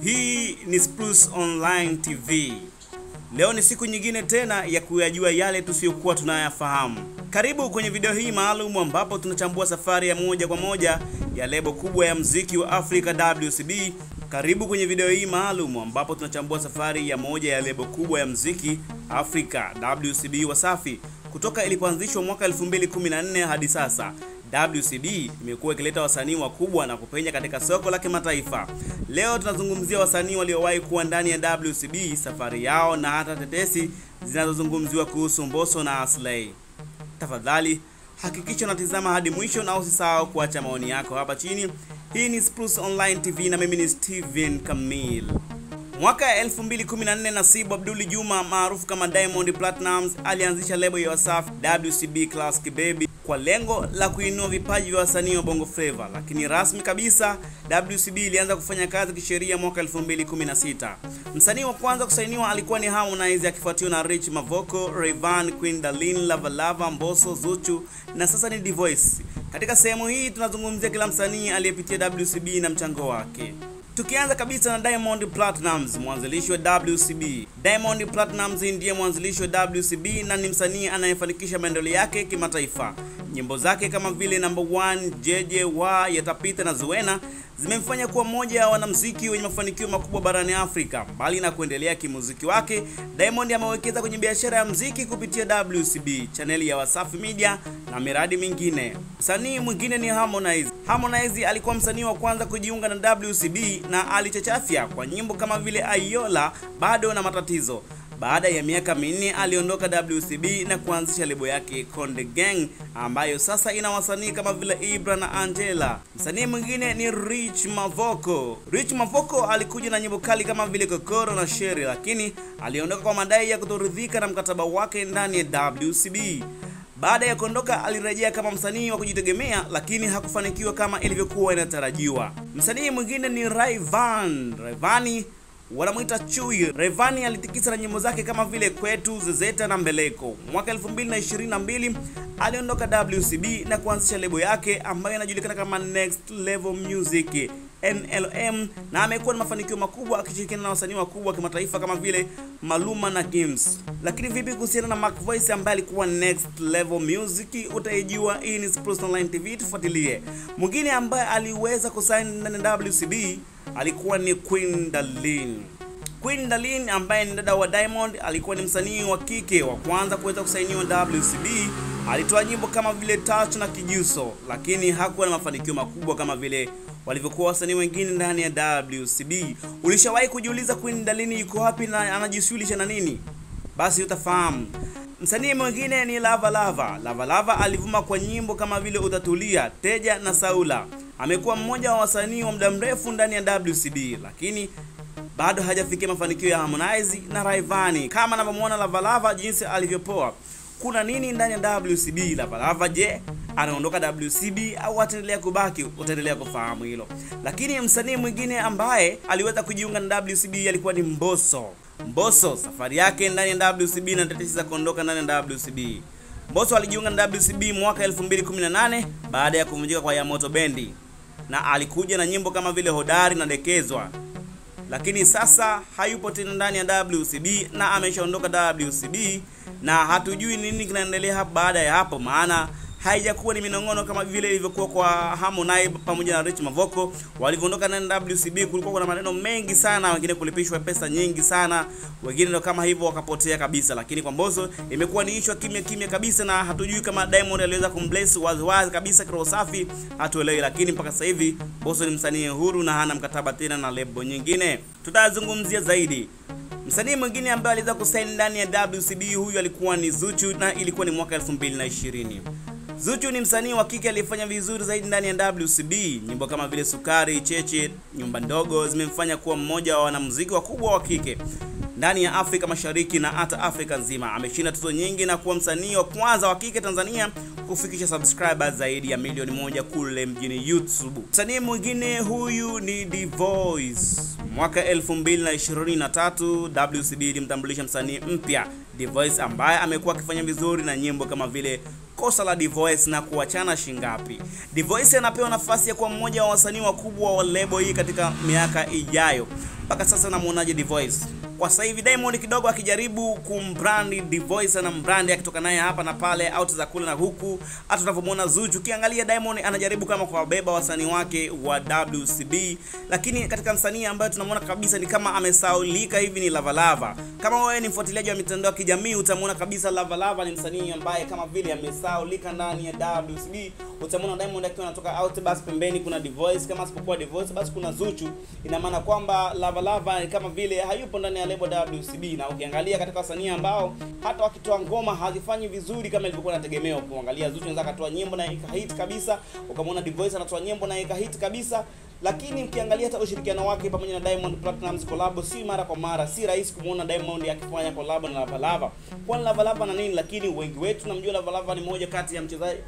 Hii ni Spruce Online TV. Leo ni siku nyingine tena ya kuyajua yale tusiyokuwa tunayafahamu. Karibu kwenye video hii maalum ambapo tunachambua safari ya moja kwa moja ya lebo kubwa ya muziki wa Afrika WCB. Karibu kwenye video hii maalum ambapo tunachambua safari ya moja ya lebo kubwa ya muziki Afrika WCB Wasafi kutoka ilipoanzishwa mwaka 2014 hadi sasa. WCB imekuwa ikileta wasanii wakubwa na kupenya katika soko la kimataifa. Leo tunazungumzia wasanii waliowahi kuwa ndani ya WCB, safari yao na hata tetesi zinazozungumziwa kuhusu Mbosso na Aslay. Tafadhali hakikisha unatizama hadi mwisho na usisahau kuacha maoni yako hapa chini. Hii ni Spruce Online TV na mimi ni Steven Kamil. Mwaka 2014 Nasibu Abdul Juma maarufu kama Diamond Platnumz alianzisha lebo ya Wasafi WCB Classic Baby kwa lengo la kuinua vipaji vya wasanii wa Bongo Flava, lakini rasmi kabisa WCB ilianza kufanya kazi kisheria mwaka 2016. Msanii wa kwanza kusainiwa alikuwa ni Harmonize akifuatiwa na Rich Mavoko, Rayvanny, Queen Darleen, Lava Lava, Mbosso, Zuchu na sasa ni D'Voice. Katika sehemu hii tunazungumzia kila msanii aliyepitia WCB na mchango wake. Tukianza kabisa na Diamond Platnumz, mwanzilishi wa WCB. Diamond Platnumz ndiye mwanzilishi wa WCB na ni msanii anayefanikisha maendeleo yake kimataifa. Nyimbo zake kama vile Number 1, Jeje, Wa, Yatapita na Zuena zimemfanya kuwa mmoja wa wanamuziki wenye mafanikio makubwa barani Afrika. Bali na kuendelea kimuziki wake, Diamond amewekeza kwenye biashara ya muziki kupitia WCB, chaneli ya Wasafi Media na miradi mingine. Msanii mwingine ni Harmonize. Harmonize alikuwa msanii wa kwanza kujiunga na WCB na alichachafya kwa nyimbo kama vile Ayola, Bado na Matatizo. Baada ya miaka minne aliondoka WCB na kuanzisha lebo yake Konde Gang ambayo sasa ina wasanii kama vile Ibra na Angela. Msanii mwingine ni Rich Mavoko. Rich Mavoko alikuja na nyimbo kali kama vile Kokoro na Sherry, lakini aliondoka kwa madai ya kutoridhika na mkataba wake ndani ya WCB. Baada ya kuondoka alirejea kama msanii wa kujitegemea, lakini hakufanikiwa kama ilivyokuwa inatarajiwa. Msanii mwingine ni Rayvanny wanamuita Chui. Rayvanny alitikisa na nyimbo zake kama vile Kwetu, Zezeta na Mbeleko. Mwaka 2022 aliondoka WCB na kuanzisha lebo yake ambayo inajulikana kama Next Level Music NLM, na amekuwa na mafanikio makubwa akishirikiana na wasanii wakubwa kimataifa kama vile Maluma na Gims. Lakini vipi kuhusiana na Mac Voice ambaye alikuwa Next Level Music? Utaijua. Hii ni Spruce Online TV, tufuatilie. Mwingine ambaye aliweza kusaini ndani ya WCB alikuwa ni Queen Darleen. Queen Darleen ambaye ni dada wa Diamond alikuwa ni msanii wa kike wa kwanza kuweza kusainiwa WCB. Alitoa nyimbo kama vile Touch na Kijuso, lakini hakuwa na mafanikio makubwa kama vile walivyokuwa wasanii wengine ndani ya WCB. Ulishawahi kujiuliza Queen Darleen yuko wapi na anajishughulisha na nini? Basi utafahamu. Msanii mwingine ni Lava Lava. Lava Lava alivuma kwa nyimbo kama vile Utatulia, Teja na Saula. Amekuwa mmoja wa wasanii wa muda mrefu ndani ya WCB, lakini bado hajafikia mafanikio ya Harmonize na Rayvanny. Kama unavyomuona Lava Lava jinsi alivyopoa. Kuna nini ndani ya WCB? Lava Lava je, anaondoka WCB au ataendelea kubaki? Utaendelea kufahamu hilo. Lakini msanii mwingine ambaye aliweza kujiunga na WCB alikuwa ni Mbosso. Mbosso safari yake ndani ya WCB na tetesi za kuondoka ndani ya WCB. Mbosso alijiunga na WCB mwaka 2018 baada ya kuvunjika kwa Yamoto Bendi, na alikuja na nyimbo kama vile Hodari na Dekezwa. Lakini sasa hayupo tena ndani ya WCB na ameshaondoka WCB na hatujui nini kinaendelea baada ya hapo, maana haijakuwa ni minongono kama vile ilivyokuwa kwa Harmonize pamoja na Rich Mavoko. Walivyoondoka na WCB kulikuwa kuna maneno mengi sana, wengine kulipishwa pesa nyingi sana, wengine ndio kama hivyo wakapotea kabisa. Lakini kwa Mbosso imekuwa ni issue kimya kabisa, na hatujui kama Diamond aliweza kumbless wazi kabisa kwa Wasafi, hatuelewi. Lakini mpaka sasa hivi Mbosso ni msanii huru na hana mkataba tena na lebo nyingine. Tutazungumzia zaidi. Msanii mwingine ambaye aliweza kusaini ndani ya WCB huyu alikuwa ni Zuchu, na ilikuwa ni mwaka 2020. Zuchu ni msanii wa kike aliyefanya vizuri zaidi ndani ya WCB. Nyimbo kama vile Sukari, Cheche, Nyumba Ndogo zimemfanya kuwa mmoja wa wanamuziki wakubwa wa kike ndani ya Afrika Mashariki na hata Afrika nzima. Ameshinda tuzo nyingi na kuwa msanii wa kwanza wa kike Tanzania kufikisha subscribers zaidi ya milioni 1 kule mjini YouTube. Msanii mwingine huyu ni D'Voice. Mwaka 2023 WCB ilimtambulisha msanii mpya D'Voice ambaye amekuwa akifanya vizuri na nyimbo kama vile Kosa la D'Voice na Kuachana Shingapi. D'Voice anapewa nafasi ya kuwa mmoja wa wasanii wakubwa wa lebo hii katika miaka ijayo. mpaka sasa namuonaje D'Voice? Kwa sasa hivi Diamond kidogo akijaribu kumbrand D'Voice na mbrand akitoka naye hapa na pale out za kule na huku. Hata tunavyomuona Zuchu, kiangalia Diamond anajaribu kama kuwabeba wasanii wake wa WCB, lakini katika msanii ambaye tunamuona kabisa ni kama amesaulika hivi ni Lava Lava. Kama wewe ni mfuatiliaji wa mitandao ya kijamii utamuona kabisa Lava Lava ni msanii ambaye kama vile amesaulika ndani ya WCB. Utamuona Diamond akiwa anatoka out, basi pembeni kuna D'Voice, kama asipokuwa D'Voice basi kuna Zuchu. Ina maana kwamba Lava Lava kama vile hayupo ndani ya lebo WCB. Na ukiangalia katika wasanii ambao hata wakitoa ngoma hazifanyi vizuri kama ilivyokuwa inategemewa, kuangalia Zuchu anaweza akatoa nyimbo na ikahit kabisa, ukamwona D'Voice anatoa nyimbo na ikahit kabisa. Lakini ukiangalia hata ushirikiano wake pamoja na Diamond Platnumz collab si mara kwa mara, si rahisi kumuona Diamond akifanya collab na Lava Lava. Kwa Lava Lava na nini? Lakini wengi wetu tunamjua Lava Lava ni moja kati ya mchezaji,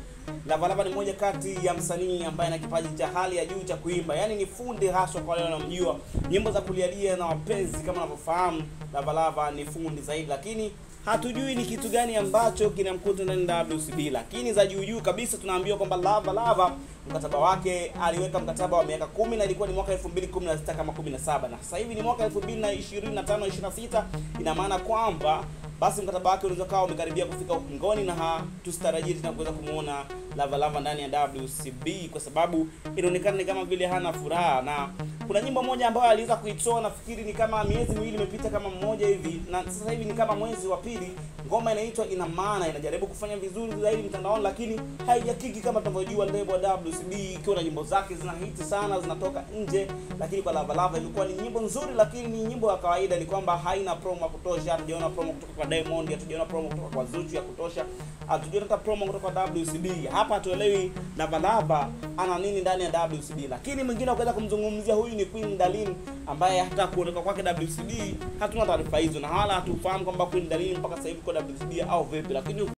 Lava Lava ni moja kati ya msanii ambaye ana kipaji cha hali ya juu cha kuimba. Yaani ni fundi haswa kwa wale wanamjua. Nyimbo za kulialia na wapenzi kama unavyofahamu, Lava Lava ni fundi zaidi, lakini hatujui ni kitu gani ambacho kinamkuta ndani ya WCB. Lakini za juu kabisa tunaambiwa kwamba Lava Lava mkataba wake aliweka mkataba wa miaka 10 na ilikuwa ni mwaka 2016 kama 17, na sasa hivi ni mwaka 2025 26. Ina maana kwamba basi mkataba wake unaweza kawa umekaribia kufika ukingoni na tusitarajie tena kuweza kumuona Lava Lava ndani ya WCB, kwa sababu inaonekana ni kama vile hana furaha. Na kuna nyimbo moja ambayo aliweza kuitoa, nafikiri ni kama miezi miwili imepita kama mmoja hivi, na sasa hivi ni kama mwezi wa pili. Ngoma inaitwa Ina Maana, inajaribu kufanya vizuri zaidi mtandaoni, lakini haijakiki kama tunavyojua lebo ya WCB ikiwa na nyimbo zake zina hit sana, zinatoka nje. Lakini kwa Lava Lava ilikuwa ni nyimbo nzuri, lakini ni nyimbo ya kawaida, ni kwamba haina promo ya kutosha. Hatujaona promo kutoka kwa Diamond, hatujaona promo kutoka kwa Zuchu ya kutosha, hatujaona hata promo kutoka kwa WCB. Hapa hatuelewi Lava Lava ana nini ndani ya WCB. Lakini mwingine ukaweza kumzungumzia huyu ni Queen Darleen, ambaye hata kuondoka kwake WCB hatuna taarifa hizo, na hala hatufahamu kwamba Queen Darleen mpaka sasa hivi kwa WCB au vipi. Lakini